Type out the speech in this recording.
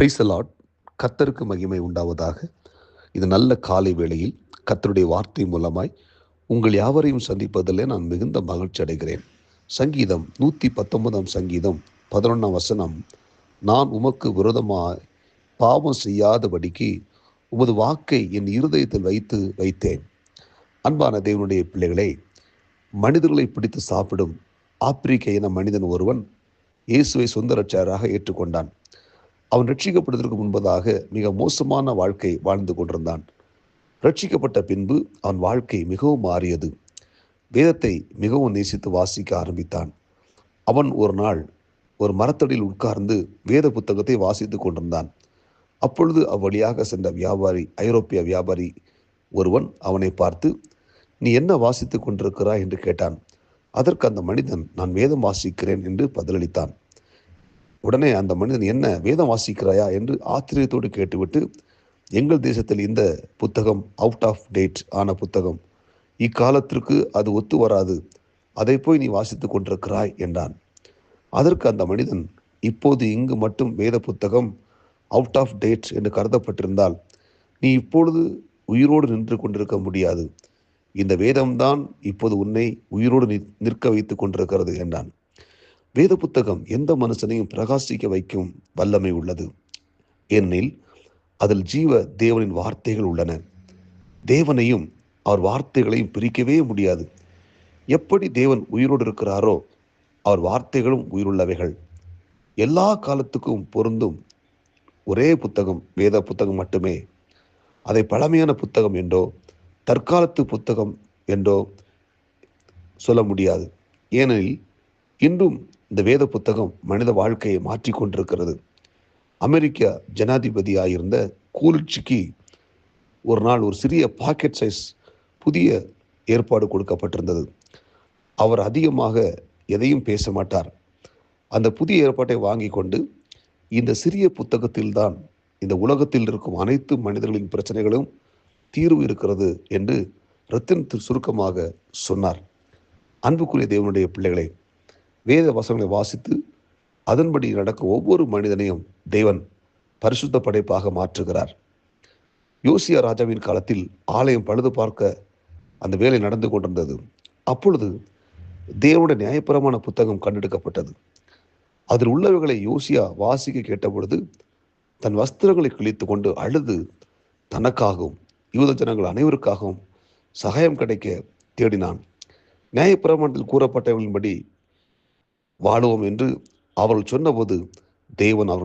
Praise the Lord. கர்த்தருக்கு மகிமை உண்டாவதாக. இது நல்ல காலை வேளையில் கர்த்தருடைய வார்த்தை மூலமாய் உங்கள் யாவரையும் சந்திப்பதிலே நான் மிகுந்த மகிழ்ச்சி அடைகிறேன். சங்கீதம் 119 சங்கீதம் 11 நான் உமக்கு விரோதமாய் பாவம் செய்யாதபடிக்கு உமது வாக்கை என் இருதயத்தில் வைத்தேன். அன்பான தேவனுடைய பிள்ளைகளே, மனிதர்களை பிடித்து சாப்பிடும் ஆப்பிரிக்க இன மனிதன் ஒருவன் இயேசுவை சொந்த இரட்சகராக ஏற்றுக்கொண்டான். அவன் ரட்சிக்கப்படுவதற்கு முன்பதாக மிக மோசமான வாழ்க்கை வாழ்ந்து கொண்டிருந்தான். ரட்சிக்கப்பட்ட பின்பு அவன் வாழ்க்கை மிகவும் மாறியது. வேதத்தை மிகவும் நேசித்து வாசிக்க ஆரம்பித்தான். அவன் ஒரு நாள் ஒரு மரத்தடியில் உட்கார்ந்து வேத புத்தகத்தை வாசித்து கொண்டிருந்தான். அப்பொழுது அவ்வழியாக சென்ற ஐரோப்பிய வியாபாரி ஒருவன் அவனை பார்த்து, நீ என்ன வாசித்து கொண்டிருக்கிறாய் என்று கேட்டான். அதற்கு அந்த மனிதன், நான் வேதம் வாசிக்கிறேன் என்று பதிலளித்தான். உடனே அந்த மனிதன், என்ன வேதம் வாசிக்கிறாயா என்று ஆச்சரியத்தோடு கேட்டுவிட்டு, எங்கள் தேசத்தில் இந்த புத்தகம் அவுட் ஆஃப் டேட் ஆன புத்தகம், இக்காலத்திற்கு அது ஒத்து வராது, அதை போய் நீ வாசித்து கொண்டிருக்கிறாய் என்றான். அதற்கு அந்த மனிதன், இப்போது இங்கு மட்டும் வேத புத்தகம் அவுட் ஆஃப் டேட் என்று கருதப்பட்டிருந்தால் நீ இப்பொழுது உயிரோடு நின்று கொண்டிருக்க முடியாது. இந்த வேதம்தான் இப்போது உன்னை உயிரோடு நிற்க வைத்து கொண்டிருக்கிறது என்றான். வேத புத்தகம் எந்த மனுஷனையும் பிரகாசிக்க வைக்கும் வல்லமை உள்ளது. ஏனெனில் அதில் ஜீவ தேவனின் வார்த்தைகள் உள்ளன. தேவனையும் அவர் வார்த்தைகளையும் பிரிக்கவே முடியாது. எப்படி தேவன் உயிரோடு இருக்கிறாரோ அவர் வார்த்தைகளும் உயிருள்ளவைகள். எல்லா காலத்துக்கும் பொருந்தும் ஒரே புத்தகம் வேத புத்தகம் மட்டுமே. அதை பழமையான புத்தகம் என்றோ தற்காலத்து புத்தகம் என்றோ சொல்ல முடியாது. ஏனெனில் இன்றும் இந்த வேத புத்தகம் மனித வாழ்க்கையை மாற்றிக்கொண்டிருக்கிறது. அமெரிக்க ஜனாதிபதியாயிருந்த கூலிட்சிக்கு ஒரு நாள் ஒரு சிறிய பாக்கெட் சைஸ் புதிய ஏற்பாடு கொடுக்கப்பட்டிருந்தது. அவர் அதிகமாக எதையும் பேச மாட்டார். அந்த புதிய ஏற்பாட்டை வாங்கி கொண்டு, இந்த சிறிய புத்தகத்தில்தான் இந்த உலகத்தில் இருக்கும் அனைத்து மனிதர்களின் பிரச்சனைகளும் தீர்வு இருக்கிறது என்று ரத்தின் சுருக்கமாக சொன்னார். அன்புக்குரிய தேவனுடைய பிள்ளைகளே, வேத வசனங்களை வாசித்து அதன்படி நடக்கும் ஒவ்வொரு மனிதனையும் தேவன் பரிசுத்த படைப்பாக மாற்றுகிறார். யோசியா ராஜாவின் காலத்தில் ஆலயம் பழுது பார்க்க அந்த வேலை நடந்து கொண்டிருந்தது. அப்பொழுது தேவனுடைய நியாயப்பிரமாண புத்தகம் கண்டெடுக்கப்பட்டது. அதில் உள்ளவைகளை யோசியா வாசிக்க கேட்டபொழுது தன் வஸ்திரங்களை கிழித்து கொண்டு அழுது தனக்காகவும் யூத ஜனங்கள் அனைவருக்காகவும் சகாயம் கிடைக்க தேடினான். நியாயப்பிரமாணத்தில் கூறப்பட்டவர்களின்படி வாழுவோம் என்று அவர்கள் சொன்னபோது தேவன் அவர்